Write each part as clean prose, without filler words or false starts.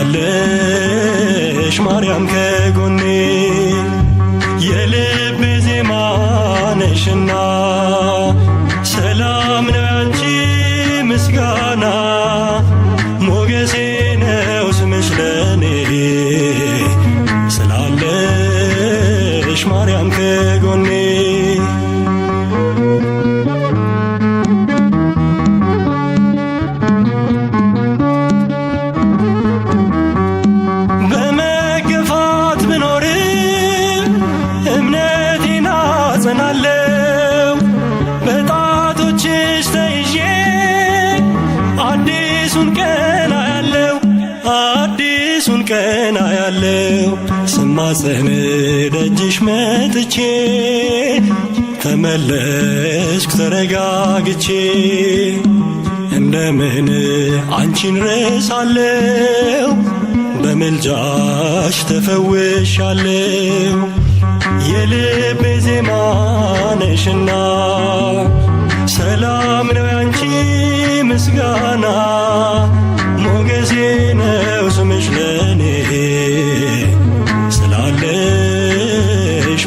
ስላለሽ ማርያም ከጎኔ የልቤ ዜማ ነሽና ሰላም ነው ያንቺ ምስጋና ሞገሴ ነው ስምሽ ለኔ ስላለሽ ማርያም ከጎኔ በመገፋት ብኖርም እምነቴን አጸናለሁ በጣቶችሽ ተይዤ አዲሱን ቀን አያለው ስማጸን ደጅሽ መጥቼ ተመለስኩ ተረጋግቼ እንደምን አንቺን ረሳለው በምልጃሽ ተፈውሻለው የልቤ ዜማ ነሽና ሰላም ነው ያንቺ ምስጋና ሞገሴ ነው ስምሽ ለኔ ስላለሽ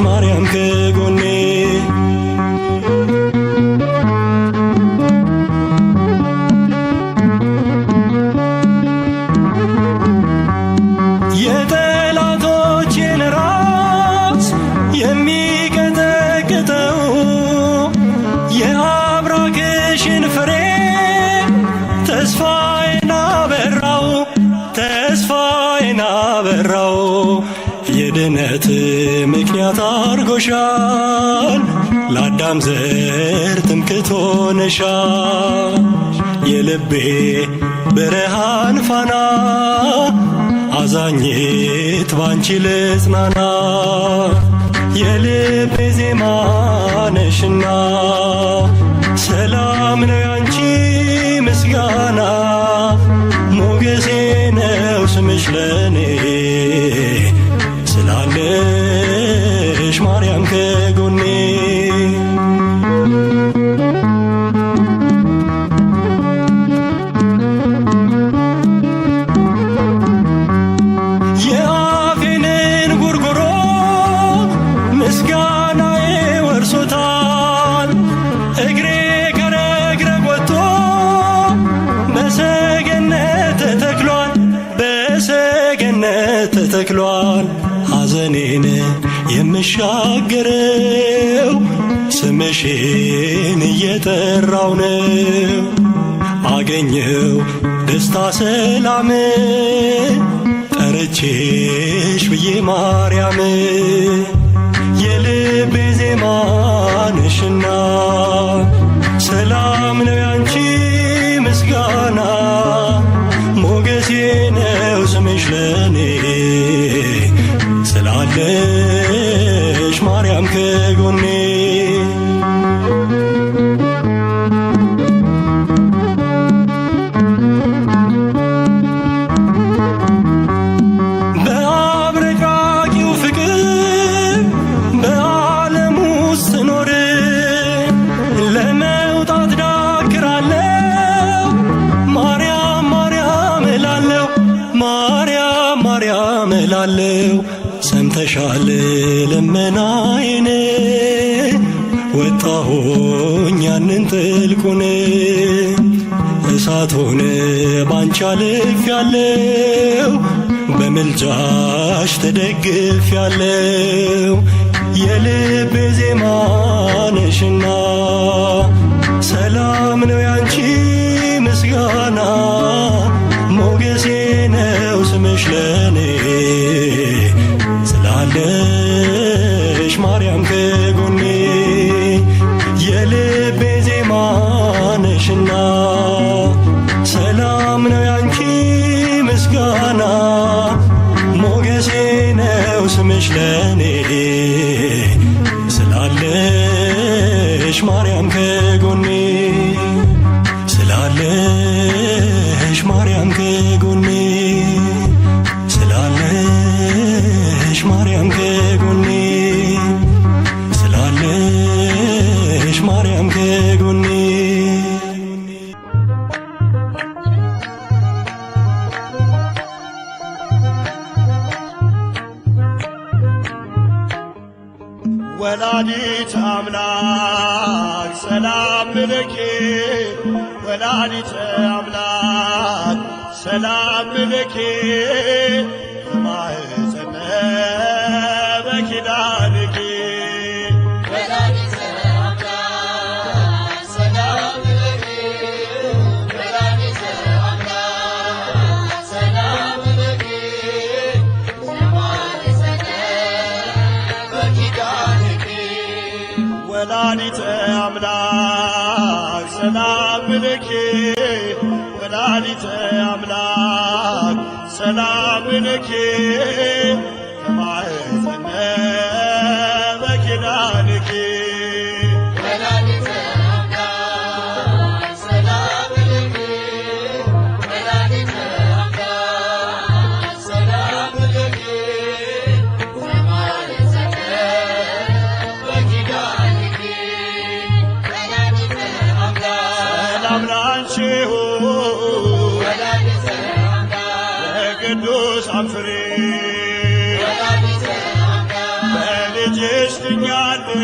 ማርያም ከጎኔ የጠላቶቼን ራስ የሚቀጠቅጠው የአብራክሽን ፍሬ ተስፋዬን አበራው የድነት ምክንያት አርጎሻል ለአዳም ዘር ትምክህት ሆነሻል የልቤ ብርሃን ፋና አዛኝት ባንቺ ልጽናና የልቤ ዜማ ነሽና ሰላም ነው ያንቺ ምስጋና ሞገሴ ነው ስምሽ ለኔ ስላለሽ ማርያም ከጎኔ የአፌንን ጉርጉሮ ምስጋናዬ ወርሶታል እግሬ ከረግረግ ወጥቶ በሰገነት ተተክሏል ሐዘኔን የምሻገረው ስምሽን እየጠራው ነው አገኘው ደስታ ሰላም ጠርቼሽ ብዬ ማርያም የልቤ ዜማ ነሽና ሰላም ነው ያንቺ ምስጋና ሞገሴ ነው ስምሽ ለኔ ስላለሽ ማርያም ከጎኔ በአብረቅራቂው ፍቅር በዓለም ውስጥ ስኖር ለመውጣት ዳክራለው ማርያም ማርያም እላለው ሰምተሻል ልመናዬን ወጣሁኝ ያንን ጥልቁን እሳት ሆነ ባንቺ አልፌያለው በምልጃሽ ተደግፌያለው የልቤ ዜማ ነሽና ሰላም ነው ያንቺ ምስጋና ሞገሴ ነው ስምሽ ለኔ ስላለሽ ማርያም ከጎኔ የልቤ ዜማ ነሽና ሰላም ነው ያንቺ ምስጋና ሞገሴ ነው ስምሽ ለኔ ስላለሽ ማርያም ከጎኔ ስላለሽ ማርያም ከጎኔ ስላለሽ ማርያም ከጎኔ ስላለሽ ማርያም ከጎኔ ወላዲተ አምላክ ሰላም ለኪ ወላዲተ አምላክ ሰላም ለኪ በማኅፀነ በኪዳንኪ ወላዲተ አምላክ ሰላም ለኪ ወላዲተ አምላክ ሰላም ለኪ በማኅፀነ በኪዳንኪ የቅዱሳን ፍሬ በልጅሽ ድኛለሁ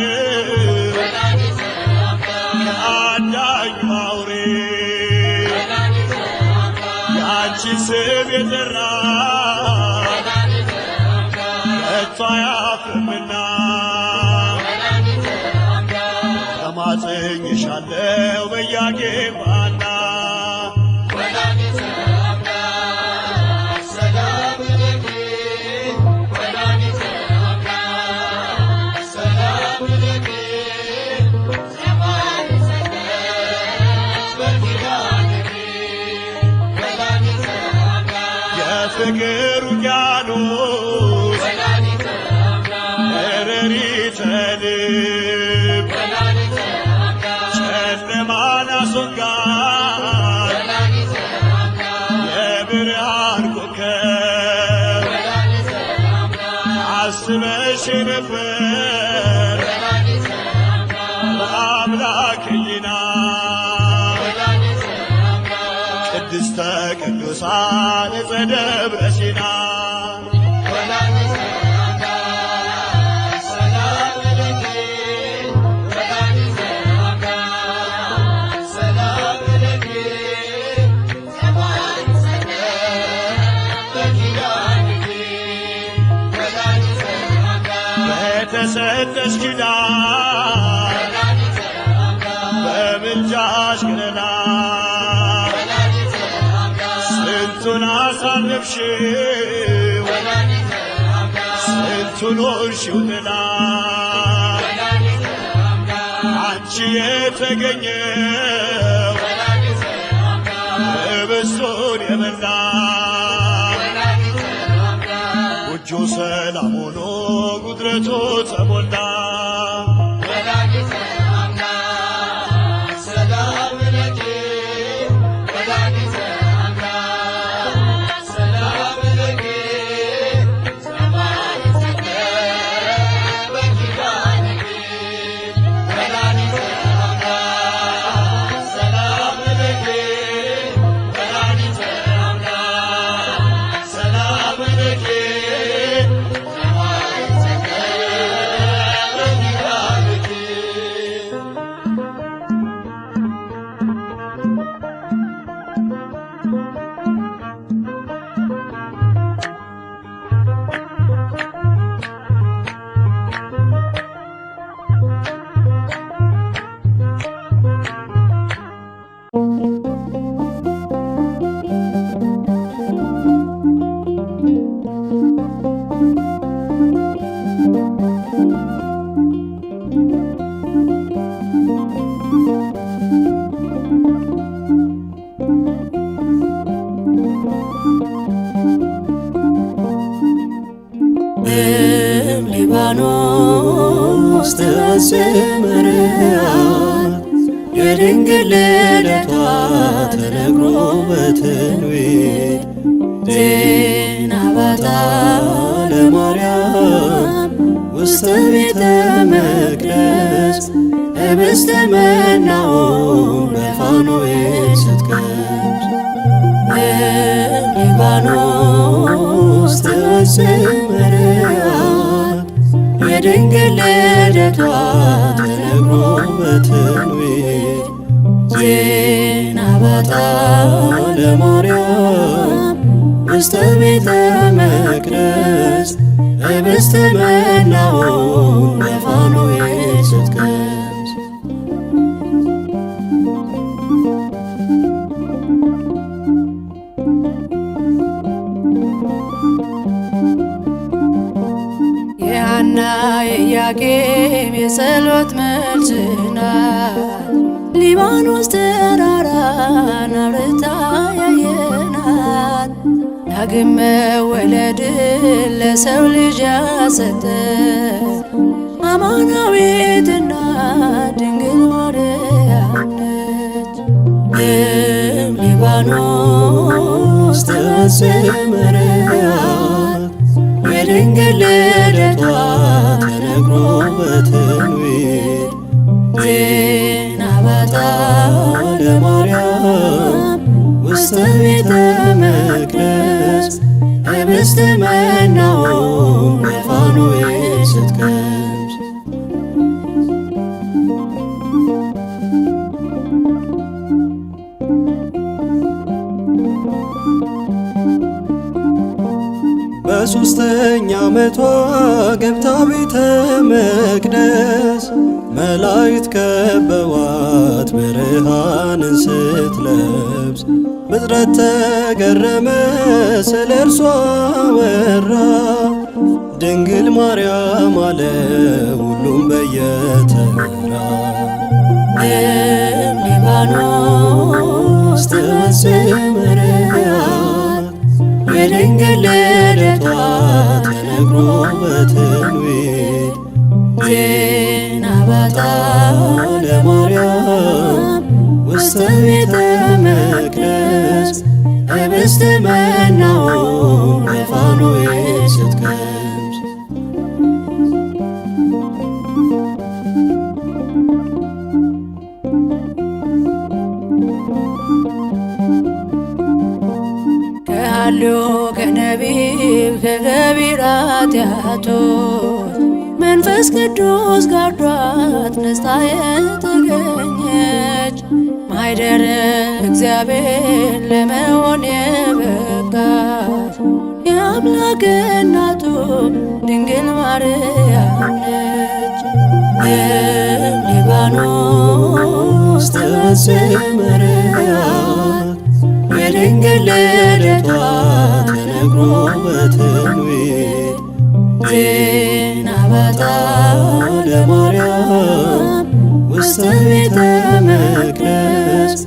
ከአዳኝ አውሬ ያንቺ ስም የጠራ ከቶ አያፍርምና ተማጽኜሻለሁ በያጌም ባና የፍቅር ውቅያኖስ እረሪተ ልብ ጨለማን አስወጋድ የብርሃን ኮከብ አስበሽ ነበር በአምላክ ሕሊና ቅድስተ ቅዱሳን ዘደብረ ሲና በተሰጠሽ ኪዳን በምልጃሽ ገና ስንቱን አሳለፍሽው ስንቱን ሆንሽው ጥላ አንቺ የተገኘው ኅብስቱን የበላ ጎጆ ሰላም ሆኖ ጉድረቱ ተሞላ ሊባኖስ ተሰምረሃል የድንግል ልደቷ ተነግሮ በትንቢት ዜና ባታ ለማርያም ውስተ ቤተ መቅደስ ኅብስተ መናውን በፋኖስ ስትቀምስ ሊባኖስ ተሰምረሃል የድንግል ልደቷ ተነግሮ በትንቢት ዜና ባታ ለማርያም ውስተ ቤተ መቅደስ ኅብስተ መናውን በፋኖስ ስትቀምስ የሐና የኢያቄም የጸሎት መልስ ናት። ሊባኖስ ተራራን አብርታ ያየናት ዳግም መወለድን ለሰው ልጅ ያሰጠ አማናዊትና ድንግል ማርያም ነች። ሊባኖስ ተሰምረያት የድንግል ልደቷ ተነግሮ በትንቢት ዜና ባታ ለማርያም ውስተ ቤተ መቅደስ ኅብስተ መናውን በፋኖስ ስትቀምስ በሦስተኛ ዓመቷ ገብታ ቤተ መቅደስ መላእክት ከበዋት ብርሃንን ስትለብስ ፍጥረት ተገረመ ስለ እርሷ ወራ ድንግል ማርያም አለ ሁሉም በየተራ ሊባኖስ ተሰምረያት የድንግል ልደቷ ተነግሮ በትንቢት ዜና ባታ ለማርያም ውስተ ቤተ መቅደስ ኅብስተ መናውን በፋኖስ ስትቀምስ ከሃልዮ ከነቢብ ከገቢራት ኃጢአቶች መንፈስ ቅዱስ ጋርዷት ነጽታ የተገኘች ማኅደረ እግዚአብሔር ለመሆን የበቃች የአምላክ እናቱ ድንግል ማርያም ነች። ሊባኖስ ተሰምረያት የድንግል ልደቷ ተነግሮ በትንቢት ዜና ባታ ለማርያም ውስተ ቤተ መቅደስ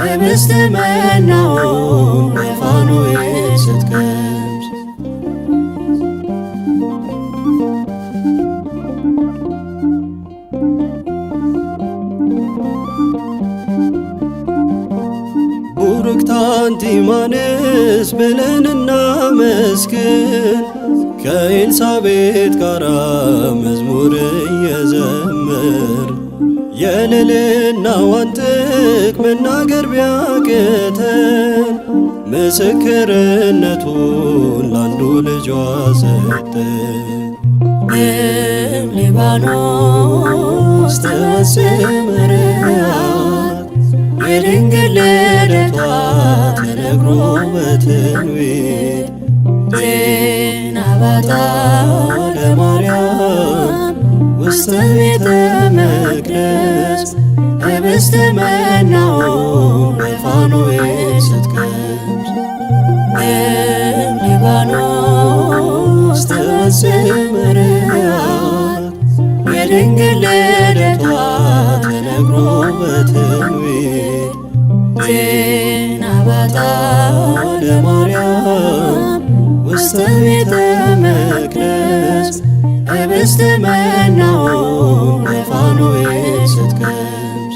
ኅብስተ መናውን በፋኖስ ስትቀምስ ቡርክት አንቲ እማንስ ብለን እናመስግን ከኤልሳቤጥ ጋራ መዝሙር እየዘመር የልዕልናዋን ጥግ መናገር ቢያቅተን ምስክርነቱን ላንዱ ልጇ ሰጠን። ሊባኖስ ተሰምረያት የድንግል ልደቷ ተነግሮ በትንቢት ዜና ባታ ለማርያም ውስተ ቤተ መቅደስ ኅብስተ መናውን በፋኖስ ስትቀምስ ሊባኖስ ተሰምረያት የድንግል ልደቷ ተነግሮ በትንቢት ዜና ባታ ለማርያም ውስተ ቤተ መቅደስ ኅብስተ መናውን በፋኖስ ስትቀምስ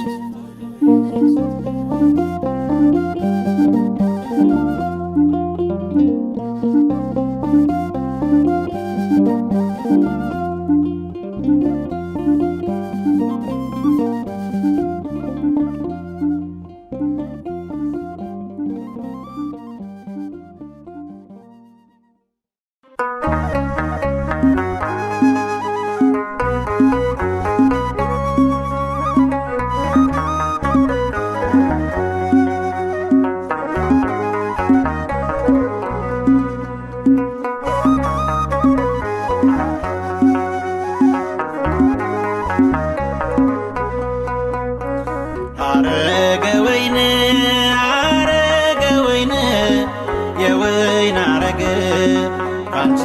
ካንቺ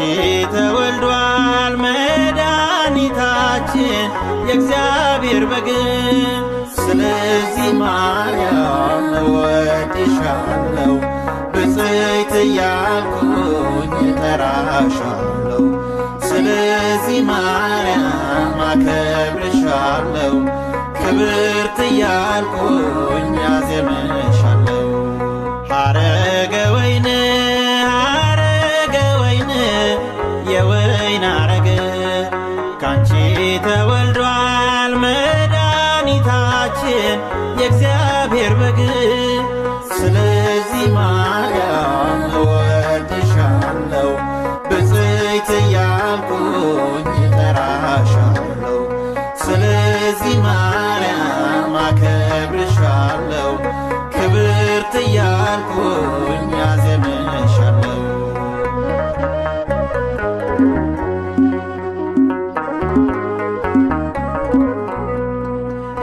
ተወልዷል መድኃኒታችን የእግዚአብሔር በግ። ስለዚህ ማርያም እወድሻለሁ ብፅዕት እያልኩኝ እጠራሻለሁ። ስለዚህ ማርያም አከብርሻለሁ ክብርት እያልኩኝ አዜምሻለሁ። ሐረገ ወይን ሐረገ ወይን የወይን ሐረግ ካንቺ ተወልዷል መድኃኒታችን የእግዚአብሔር በግ። ስለዚህ ማርያም እወድሻለሁ ብፅዕት እያልኩኝ እጠራሻለሁ። ስለዚህ ማርያም አከብርሻለሁ ክብርት እያልኩኝ አዜምሻለሁ።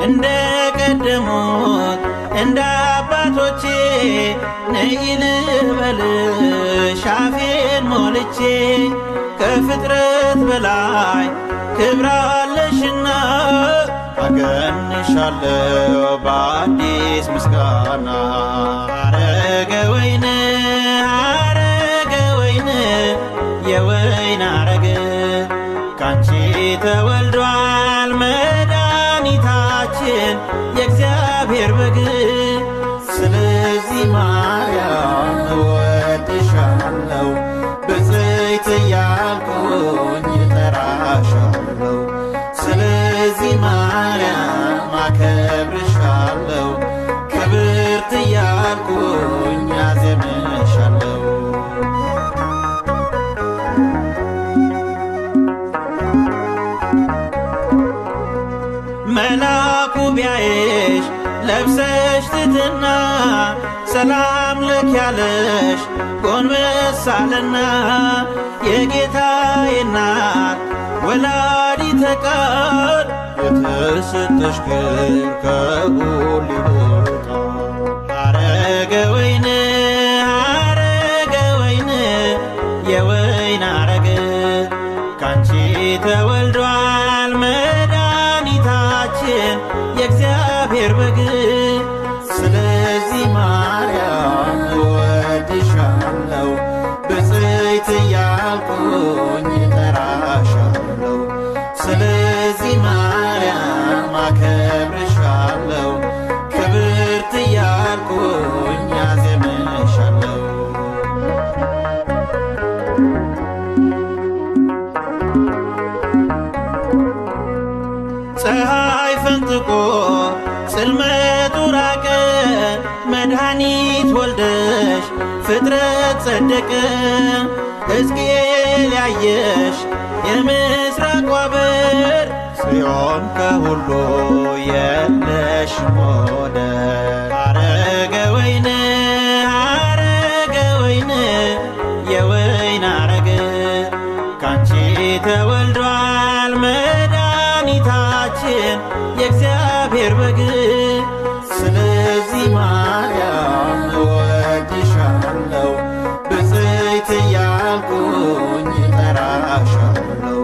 እንደ ቀደሙት እንደ አባቶቼ ነይ ልበልሽ አፌን ሞልቼ ከፍጥረት በላይ ክብር አለሽና አገንሻለሁ በአዲስ ምስጋና። ሐረገ ወይን ሐረገ ወይን የወይን ሐረግ ካንቺ ተወልዷል መድኃኒታችን የእግዚአብሔር በግ። ስለዚህ ማርያም እወድሻለሁ ብፅዕት እያልኩኝ እጠራሻለሁ። ስለዚህ ማርያም አከብርሻለሁ ክብርት እያልኩኝ አዜምሻለሁ። መልአኩ ቢያይሽ ለብሰሽ ትሕትና ሰላም ለኪ ያለሽ ጎንበሳልና የጌታዬ እናት ወላዲተ ቃል የተሰጠሽ ክብር ከሁሉ ይበልጣል። ሐረገ ወይን ሐረገ ወይን የወይን ሐረግ ካንቺ ተወልዷል መድኃኒታችን የእግዚአብሔር በግ። ስለዚህ ማርያም እወድሻለሁ ብፅዕት እያልኩኝ እጠራሻለሁ። ስለዚህ ማርያም አከብርሻለሁ ክብርት እያልኩኝ አዜምሻለሁ። ፀሐይ ፈንጥቆ ጽልመቱ ራቀ መድኃኒት ወልደሽ ፍጥረት ጸደቀ። ሕዝቅኤል ያየሽ የምስራቋ በር ጽዮን ከሁሉ የለሽም ወደር። ሐረገ ወይን ሐረገ ወይን የወይን ሐረግ ካንቺ ተወልዷል መድኃኒታችን የእግዚአብሔር በግ። ስለዚህ ማርያም እወድሻለሁ ብፅዕት እያልኩኝ እጠራሻለሁ።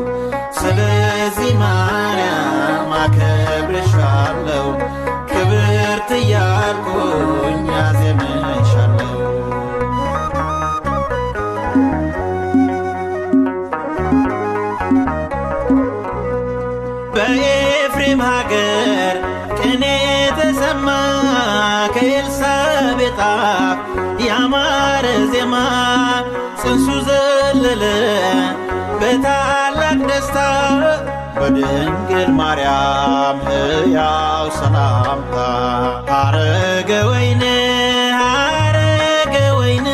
ስለዚህ ማርያም አከብርሻለሁ ክብርት እያልኩኝ አዜምሻለሁ። በኤፍሬም ሀገር ቅኔ ተሰማ ከኤልሳቤጥ አፍ ያማረ ዜማ። ጽንሱ ዘለለ በታላቅ ደስታ በድንግል ማርያም ሕያው ሰላምታ። ሐረገ ወይን ሐረገ ወይን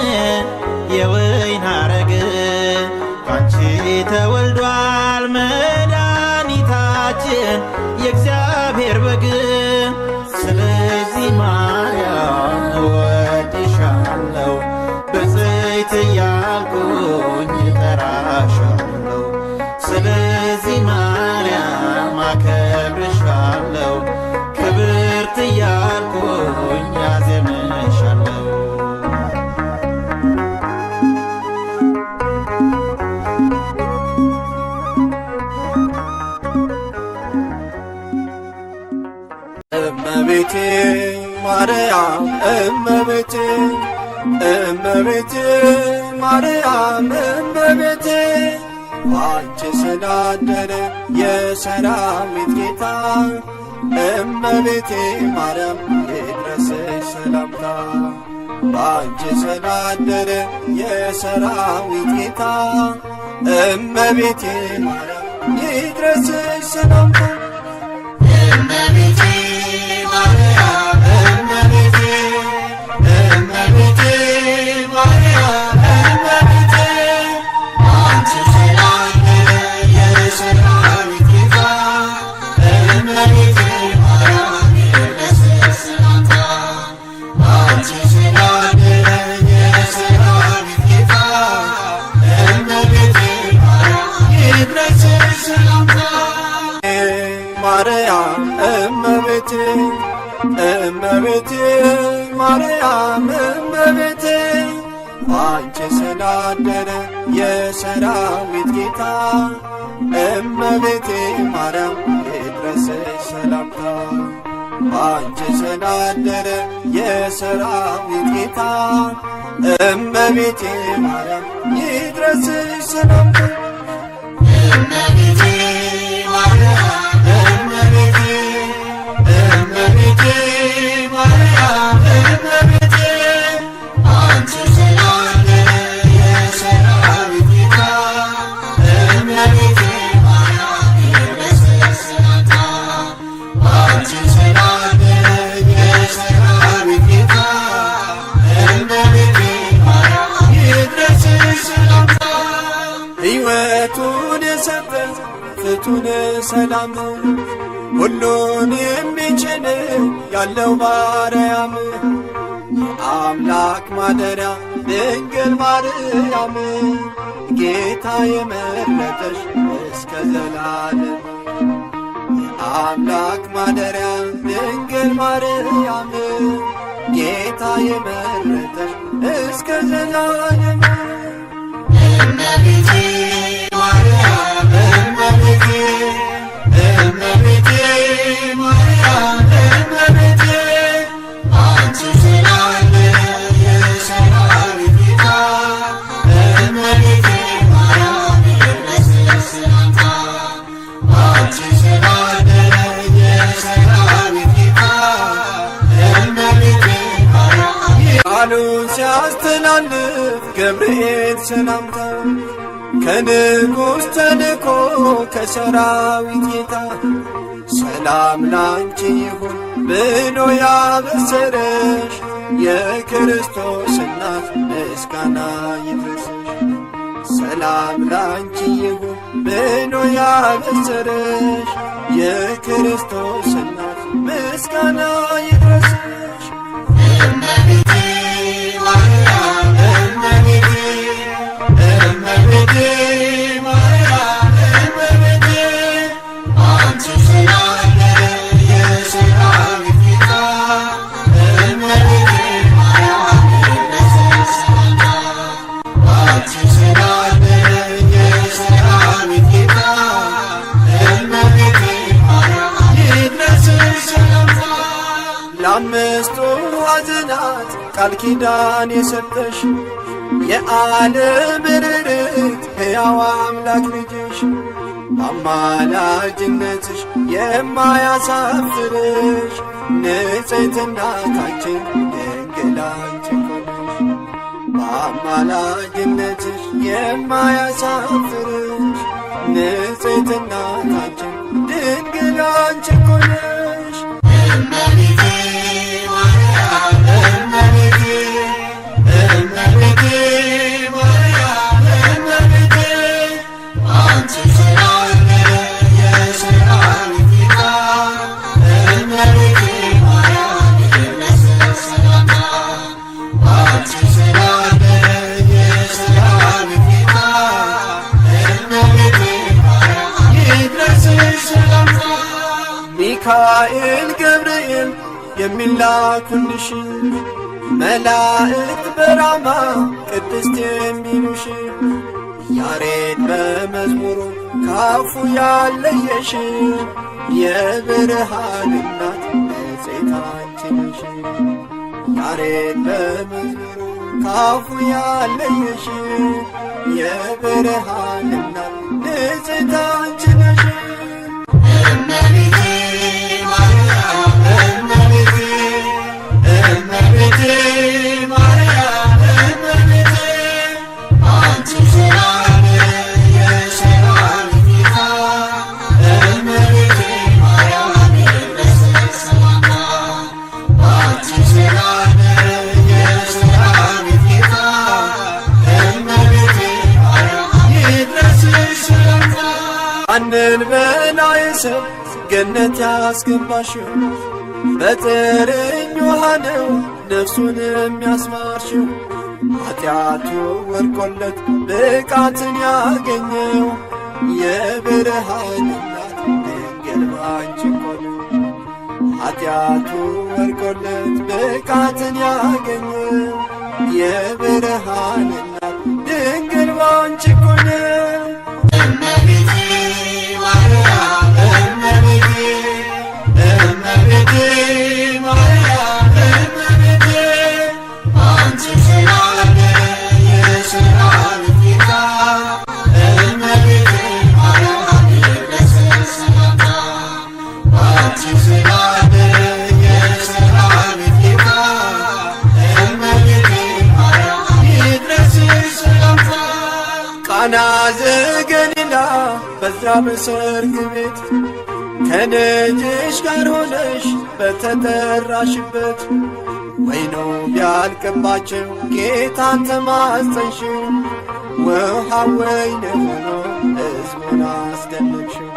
የወይን ሐረግ ካንቺ ተወልዷል መድኃኒታችን የእግዚአብሔር በግ። ስለዚህ ማርያም እወድሻለሁ ብፅዕት እያልኩኝ እጠራሻለሁ። ስለዚህ ማርያም አከብርሻለሁ ክብርት እያልኩኝ አዜምሻለሁ። እመቤቴ ማርያም እመቤቴ እመቤቴ ማርያም እመቤቴ አንቺ ስላደረ የሰራዊት ጌታ እመቤቴ ማርያም ይድረስሽ ሰላምታ አንቺ ስላደረ የሰራዊት ጌታ እመቤቴ ማርያም ይድረስሽ ሰላምታ እመቤቴ ማርያም እመቤቴ እመቤቴ ማርያም እመቤቴ አንቺ ስላደረ የሰራዊት ጌታ እመቤቴ ማርያም ይድረስሽ ሰላምታ አንቺ ስላደረ የሰራዊት ጌታ እመቤቴ ማርያም ይድረስሽ ሰላምታ ማርያም እመቤቴ እመቤቴ ማርያም እመቤቴ አንቺ ስላደረ የሰራዊት ጌታ እመቤቴ ማርያም ይድረስሽ ሰላምታ አንቺ ስላደረ የሰራዊት ጌታ እመቤቴ ማርያም ይድረስሽ ሰላምታ እመቤቴ ማርያም እመቤቴ እመቤቴ ማርያም እመቤቴ አንቺ ስላደረ የሰራዊት ጌታ እመቤቴ ማርያም ይድረስሽ ሰላምታ አንቺ ስላደረ የሰራዊት ጌታ እመቤቴ ማርያም ይድረስሽ ሰላምታ ሕይወቱን የሰጠ ፍቱን ሰላም ሁሉን የሚችል ያለው ማርያም የአምላክ ማደሪያ ድንግል ማርያም ጌታ የመረጠሽ እስከ ዘላለም የአምላክ ማደሪያ ድንግል ማርያም ጌታ የመረጠሽ እስከ ዘላለም እመቤቴ ማርያም እመቤቴ እመቤቴ ማርያም እመቤቴ አንቺ ስላደረ የሰራዊት ጌታ እመቤቴ ማርያም ይድረስሽ ሰላምታ አንቺ ስላደረ የሰራዊት ጌታ እመቤቴ ማርያም ቃሉን ሲያስተላልፍ ገብርኤል ሰላምታ ከንጉሥ ተልኮ ከሰራዊት ጌታ ሰላም ላንቺ ይሁን ብሎ ያበሰረሽ የክርስቶስ እናት ምስጋና ይድረስሽ ሰላም ላንቺ ይሁን ብሎ ያበሰረሽ የክርስቶስ እናት ምስጋና ይድረስሽ እመቤቴ ማርያም እመቤቴ እመቤቴ ማርያም እመቤቴ አንቺ ስላደረ የሰራዊት ጌታ እመቤቴ ማርያም ይድረስሽ ሰላምታ አንቺ ስላደረ የሰራዊት ጌታ እመቤቴ ማርያም ይድረስሽ ሰላምታ ለአምስቱ ሐዘናት ቃል ኪዳን የሰጠሽ የዓለም ርርት ሕያው አምላክ ልጅሽ በአማላጅነትሽ የማያሳፍርሽ ንጽሕት እናታችን ድንግል አንቺ ኮነሽ በአማላጅነትሽ የማያሳፍርሽ ንጽሕት እናታችን ድንግል አንቺ ኮነሽ እመቤቴ ማርያም እመቤቴ እመቤቴ ማርያም እመቤቴ አንቺ ስላደረ የሰራዊት ጌታ እመቤቴ ማርያም ይድረስሽ ሰላምታ አንቺ ስላደረ የሰራዊት ጌታ እመቤቴ ማርያም ይድረስሽ ሰላምታ ሚካኤል ገብርኤል የሚላኩልሽ መላእክት በራማ ቅድስት የሚሉሽ ያሬድ በመዝሙሩ ካፉ ያለየሽ የብርሃን እናት ንጽሕት ያሬድ በመዝሙሩ ካፉ ያለየሽ የብርሃን እናት ንጽሕት አንቺ ነሽ። እመቤቴ ማርያም እመቤቴ እመቤቴ ማርያም እመቤቴ አንቺ ሰላም የሰላም ጌታ እመቤቴ ማርያም ይድረስሽ ሰላምታ አንቺ ሰላም የሰላም ጌታ እመቤቴ ማርያም ይድረስሽ ሰላምታ አንድን በላይ ሰብ ገነት ያስገባሽው በጥርኝ ውሃ ነው ነፍሱን የሚያስማርሽው ኃጢአቱ ወርቆለት ብቃትን ያገኘው የብርሃን እናት ድንግል ባንቺ እኮ ነው። ኃጢአቱ ወርቆለት ብቃትን ያገኘው የብርሃን እናት ድንግል ባንቺ እኮ ነው። እመቤቴ ማርያም እመቤቴ እመቤቴ ማርያም እመቤቴ አንቺ ሰላም የሰላም ጌታ እመቤቴ ማርያም ይድረስሽ ሰላምታ አንቺ ሰላም የሰላም ጌታ እመቤቴ ማርያም ይድረስሽ ሰላምታ ቃና ዘገሊላ በዛ በሰርግ ቤት ከልጅሽ ጋር ሆነሽ በተጠራሽበት ወይኑ ቢያልቅባቸው ጌታን ተማጸንሽው ውሃው ወይን ሆኖ ሕዝቡን አስደነቅሽው።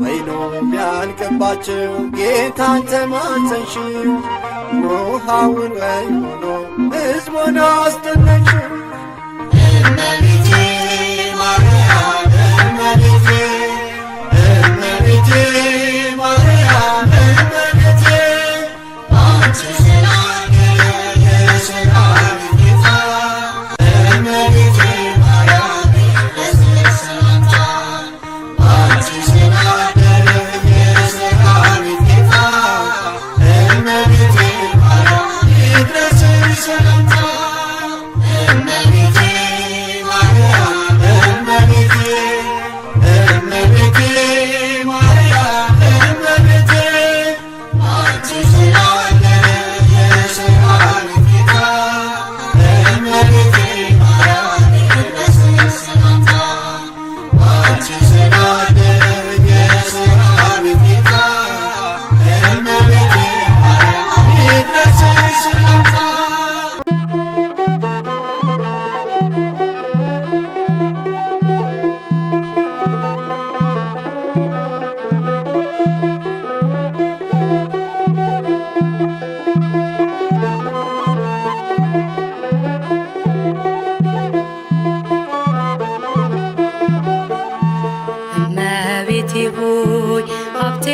ወይኑ ቢያልቅባቸው ጌታን ተማጸንሽው ውሃውን ወይን ሆኖ ሕዝቡን አስደነቅሽው። እመቤቴ ማርያም እመቤቴ እመቤቴ ማርያም እመቤቴ አንቺ ሰላም የሰላም ጌታ እመቤቴ ማርያም ይድረስሽ ሰላምታ አንቺ ሰላም የሰላም ጌታ እመቤቴ ማርያም ይድረስሽ ሰላምታ እመቤቴ ማርያም እመቤቴ እመቤቴ ማርያም እመቤቴ አንቺ ሰላም የሰላም ጌታ እመቤቴ ማርያም ይድረስሽ ሰላምታ አንቺ ሰላም የሰላም ጌታ እመቤቴ ማርያም ይድረስሽ ሰላምታ እመቤቴ ሆይ ሀብቴ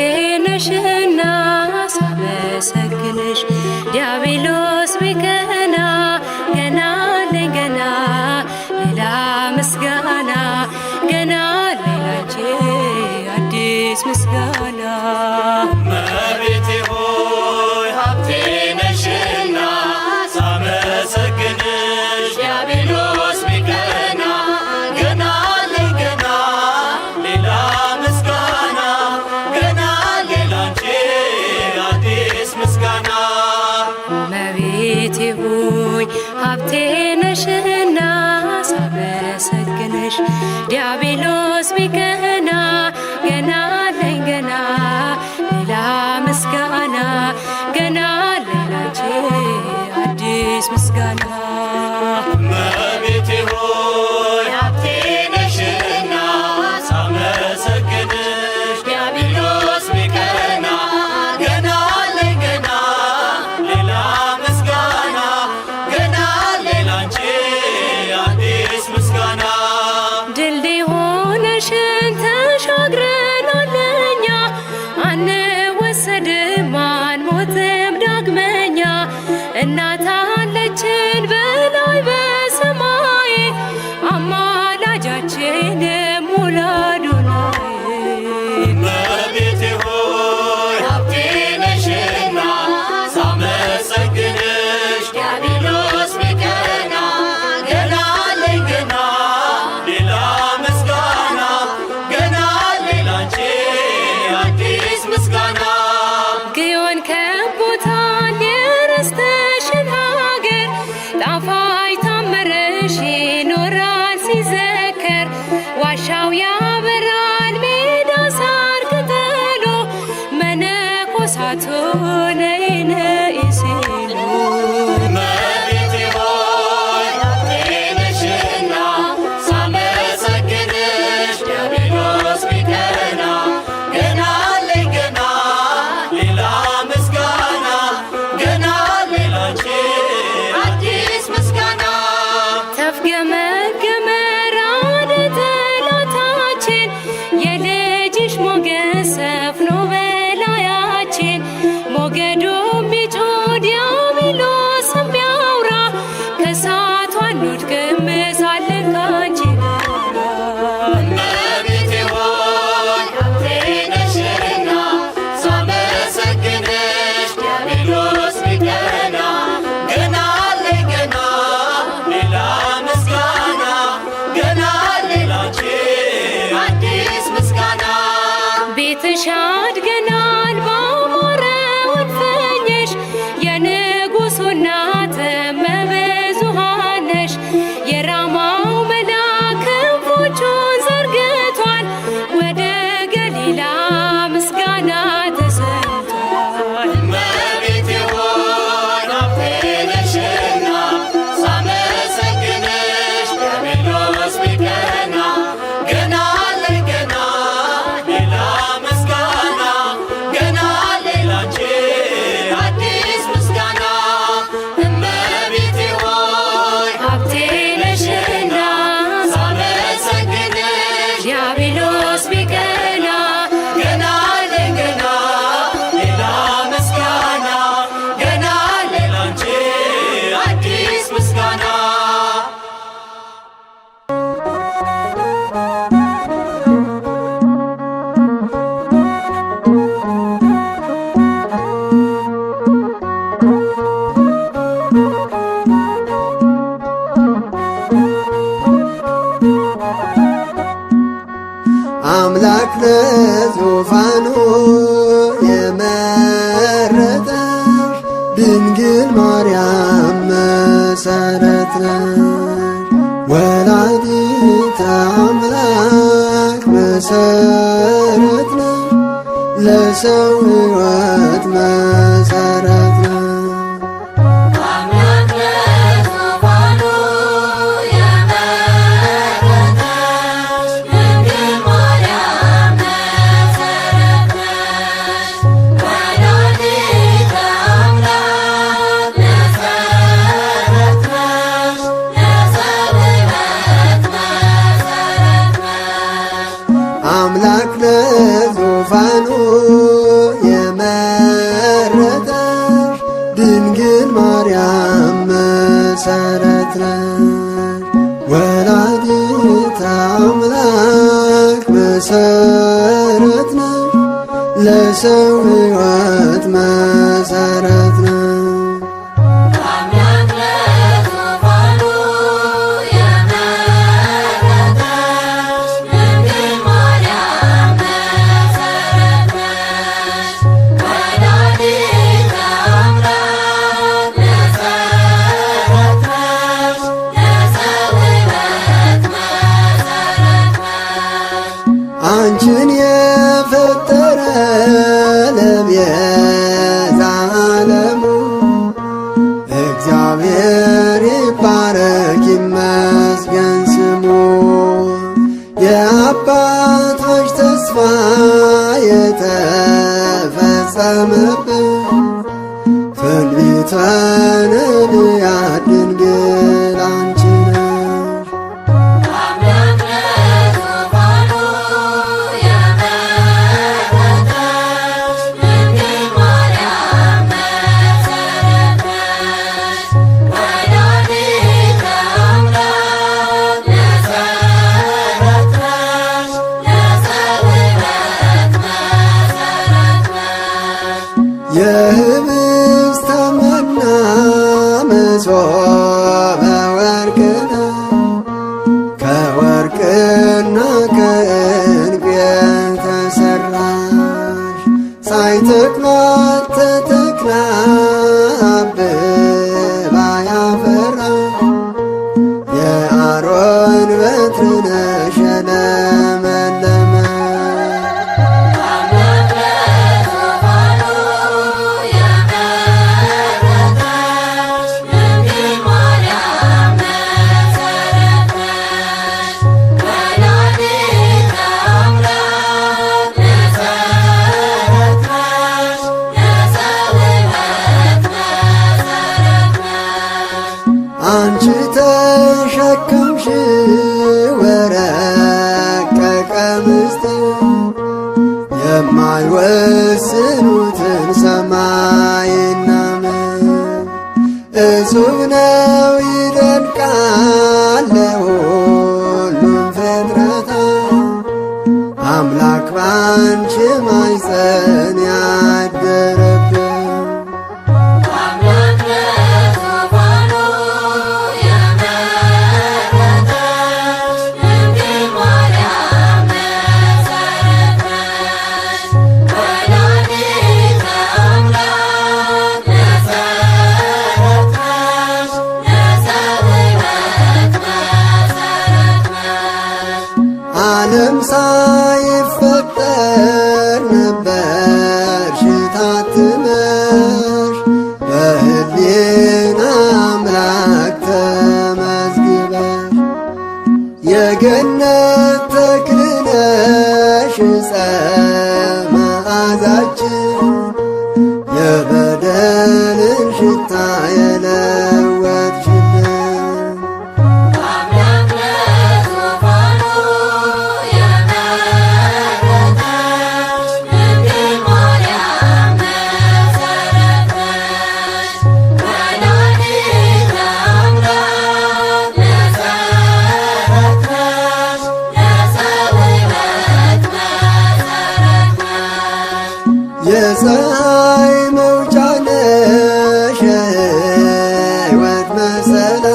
ነሽና ሳመሰግንሽ ዲያብሎስ ቢቀና ገና አለኝ ገና ሌላ ምስጋና ገና ሌላንቺ አዲስ ምስጋና እመቤቴ ሆይ ሀብቴ ነሽና ሳመሰግንሽ ዲያብሎስ ቢቀና ገና አለኝ ገና ሌላ ምስጋና ገና ሌላንቺ አዲስ ምስጋና እመቤቴ ሆይ ሀብቴ ነሽና ሳመሰግንሽ ዲያብሎስ ቢቀና ገና አለኝ ገና ሌላ ምስጋና ገና ሌላንቺ አዲስ ምስጋና እመቤቴ ሆይ ሀብቴ ነሽና ሳመሰግንሽ ዲያብሎስ ቢቀና ገና አለኝ ገና ሌላ ምስጋና ገና ሌላንቺ አዲስ ምስጋና ድልድይ በቤትሽ አድገናል ባማረው እልፍኝሽ የንጉሡ እናት እመብዙኃን ነሽ። የራማው መልአክ ክንፎቹን ዘርግቷል ወደ ገሊላ ምስጋና ተሰምቷል። እመቤቴ ሆይ ሀብቴ ነሽና ሳመሰግንሽ ዲያብሎስ ቢቀና ገና አለኝ ገና ሌላ ምስጋና ገና አለኝ ላንቺ አዲስ ምስጋና እመቤቴ ሆይ ሀብቴ ነሽና ሳመሰግንሽ ዲያብሎስ ቢቀና ገና አለኝ ገና ሌላ ምስጋና ገና አለኝ ላንቺ አዲስ ምስጋና አምላክ ለዙፋኑ የመረጠሽ ድንግል ማርያም መሰረት ነሽ። ወላዲተ አምላክ መሰረት ነሽ። ለሰው ሕይወት መሰረት ነሽ። አምላክ ለዙፋኑ የመረጠሽ ድንግል ማርያም መሰረት ነሽ። ወላዲተ አምላክ መሰረት ነሽ። ለሰው ሕይወት መሰረት ነሽ። አምላክ ለዙፋኑ የመረጠሽ ድንግል ማርያም መሰረት ነሽ። ወላዲተ አምላክ መሰረት ነሽ። ለሰው ሕይወት መሰረት ነሽ። አምላክ ለዙፋኑ የመረጠሽ ድንግል ማርያም መሰረት ነሽ። ወላዲተ አምላክ መሰረት ነሽ። ለሰው ሕይወት መሰረት ነሽ። አንቺን የፈጠረ ለቤዛ ዓለሙ እግዚአብሔር ይባረክ ይመስገን ስሙ። የአባቶች ተስፋ የተፈጸመበት ትንቢተ ነቢያት ድንግል አንቺ ነሽ። አምላክ ለዙፋኑ የመረጠሽ ድንግል ማርያም መሰረት ነሽ። ወላዲተ አምላክ መሰረት ነሽ። ለሰው ሕይወት መሰረት ነሽ። የህብስተ መና መሶበ ወርቅ ነው። ከወርቅና ከዕንቁ የተሠራሽ ሳይተክሏት ተተክላ አብባ ያፈራሽ የአሮን በትር ነሽ የለመለመ አምላክ ለዙፋኑ የመረጠሽ ድንግል ማርያም መሰረት ነሽ። ወላዲተ አምላክ መሰረት ነሽ። ለሰው ሕይወት መሰረት ነሽ። አንቺ ተሸከምሽ ወረቀቀ ምስጢር የማይወስኑትን ሰማይና ምድር እጹብ ነው ይደንቃል ለሁሉም ፍጥረታት አምላክ ባንቺ ማኅፀን ያደረብን አምላክ ለዙፋኑ የመረጠሽ ድንግል ማርያም መሰረት ነሽ። ዓለም ሳይፈጠር ነበርሽ ታትመሽ በሕሊና አምላክ ተመዝግበሽ የገነት ተክል ነሽ ዕፀ መዓዛችን የበደልን ሽታ የለወጥሽልን አምላክ ለዙፋኑ የመረጠሽ ድንግል ማርያም መሰረት ነሽ። ወላዲተ አምላክ መሰረት ነሽ። ለሰው ሕይወት መሰረት ነሽ። የፀሐይ መውጫ ነሽ የሕይወት መሰላል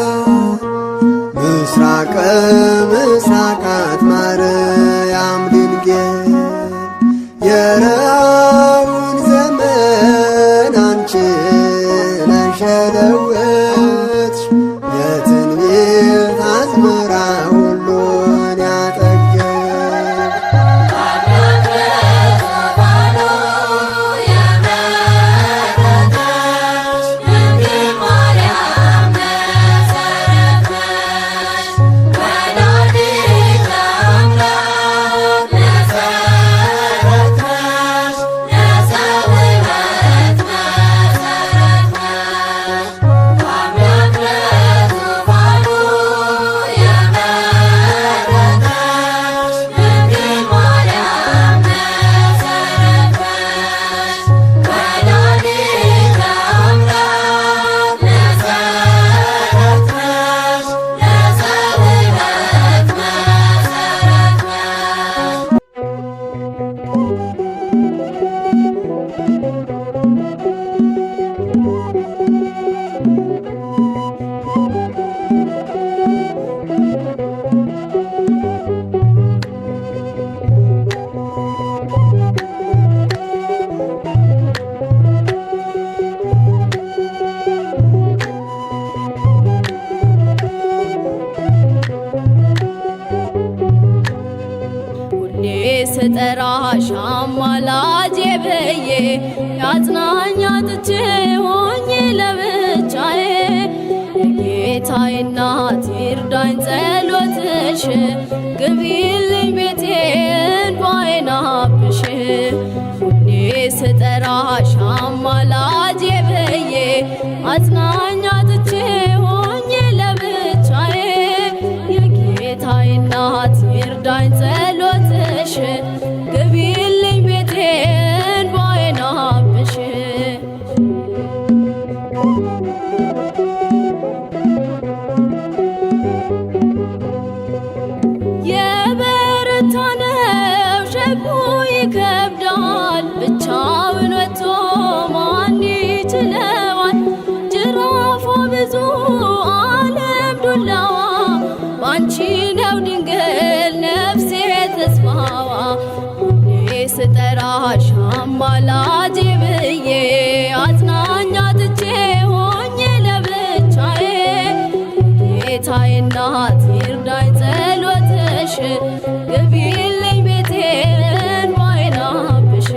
ምስራቀ ምስራቃት ማርያም ድንግል የረሃቡን ዘመን አንቺ ነሽ የለወጥሽ የትንቢት አዝመራ ሁሉን ያጠገብሽ አምላክ ለዙፋኑ የመረጠሽ ድንግል ማርያም መሰረት ነሽ። ወላዲተ አምላክ መሰረት ነሽ። ለሰው ሕይወት መሰረት ነሽ። አምላክ ለዙፋኑ የመረጠሽ ድንግል ማርያም መሰረት ነሽ። ወላዲተ አምላክ መሰረት ነሽ። ለሰው ሕይወት መሰረት ነሽ። ሁሌ ስጠራሽ አማላጄ ብዬ ያጽናኝ አጥቼ ሆኜ ለብቻዬ የጌታዬ እናት ይርዳኝ ጸሎትሽ ግቢልኝ ቤቴን ባይን አብሽ ሁሌ ስጠራሽ አማላጄ ብዬ አጽናኝ አጥቼ ሆኜ ለብቻዬ የጌታዬ እናት ይርዳኝ ጸሎትሽ ግቢልኝ ቤቴን ባይን አብሽ የበረታ ነው ሸክሙ ይከብዳል ብቻውን ወጥቶ ማን ይችለዋል ጅራፏ ብዙ ዓለም ዱላዋ ባንቺ ነው ድንግል ነፍሴ ተስፋዋ ሁሌ ስጠራሽ አማላጄ ብዬ አጽናኝ አጥቼ ሆኜ ለብቻዬ ጌታዬ እናት ይርዳኝ ጸሎትሽ ግቢልኝ ቤቴን ባይን አብሽ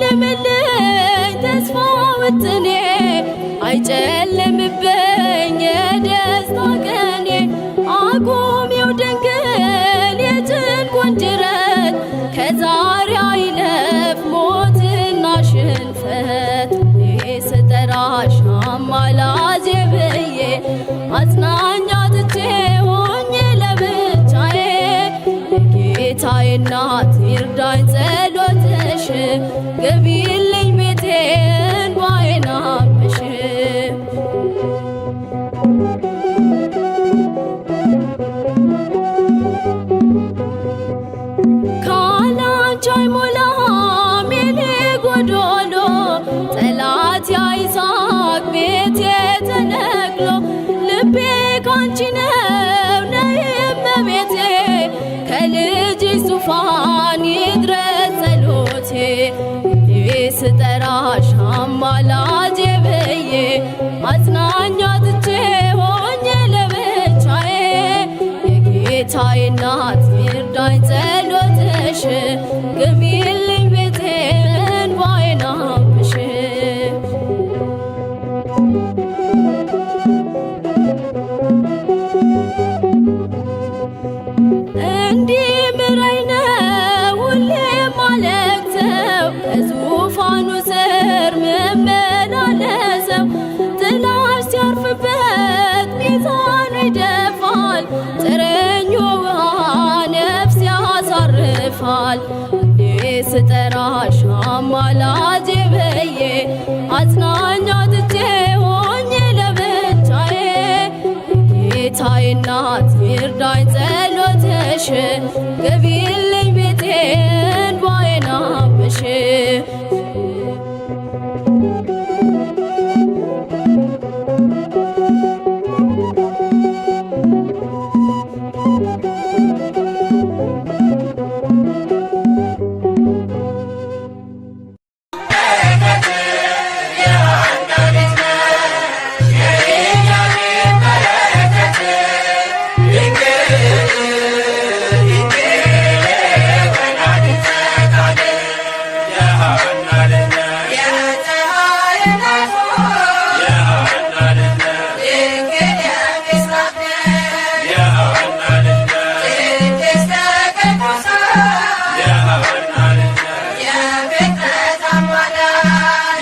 ይለምልምልኝ ተስፋ ውጥኔ አይጨልምብኝ የደስታ ቀኔ አቁሜው ድንግል የጭንቁን ጅረት ከዛሬ አይለፍ ሞትና ሽንፈት ስጠራሽ አማላጄ ብዬ አጽናኝ አጥቼ ሆኜ ለብቻዬ የጌታዬ እናት ይርዳኝ ጸሎትሽ ግቢልኝ ቤቴን ባይን አብሽ ካላንቺ አይሞላም የኔ ጎዶሎ ጠላት ያይሳቅ ቤቴ ተነቅሎ ልቤ ካንቺ ነው ነይ እመቤቴ ከልጅሽ ዙፋን ይድረስ ጸሎቴ ስጠራሽ አማላጄ ብዬ አጽናኛ ትቼ ሆኜ ለብቻዬ የጌታዬ እናት ይርዳኝ ጸሎትሽ ግቢልኝ ቤቴን እንባዬን አብሽ እንዲምረኝ ነው ሁሌም ማለቅሰው በዙፋኑ ስር ምመላለሰው ጥላሽ ሲያርፍበት ሚዛኑ ይደፋል ጥረኞ ውሃ ነፍስ ያሳርፋል ስጠራሽ አማላጄ ብዬ አጽናኛ ትቼ ሆኜ ለብቻዬ ጌታዬ እናት ይርዳኝ ጸሎትሽ ግቢልኝ ቤቴን እንባዬን አብሽ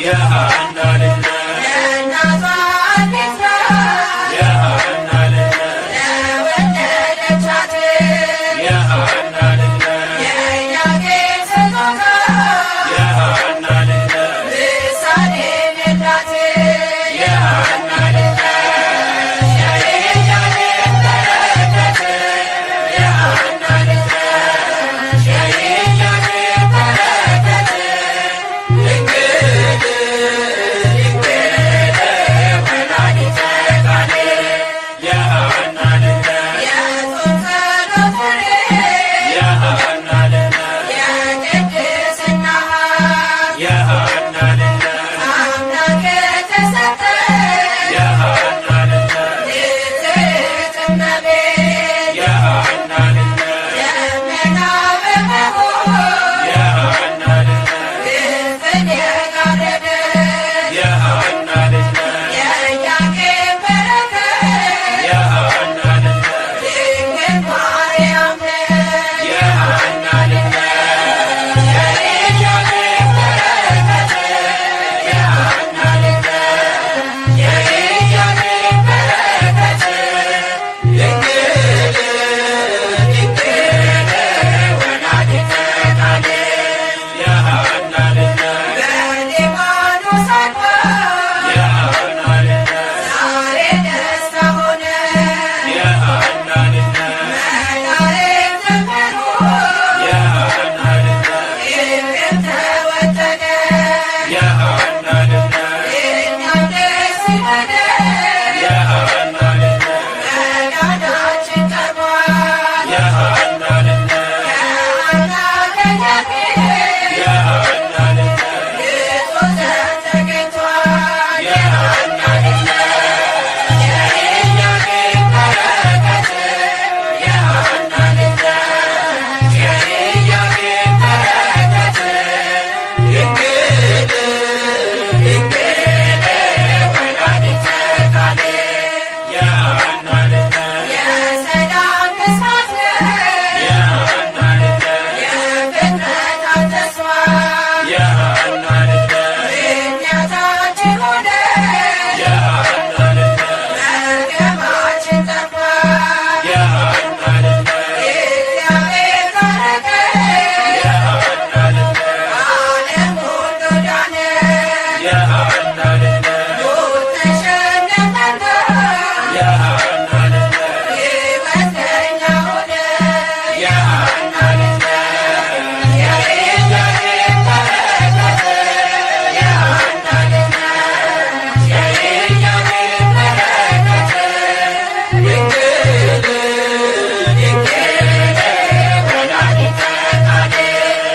Yeah,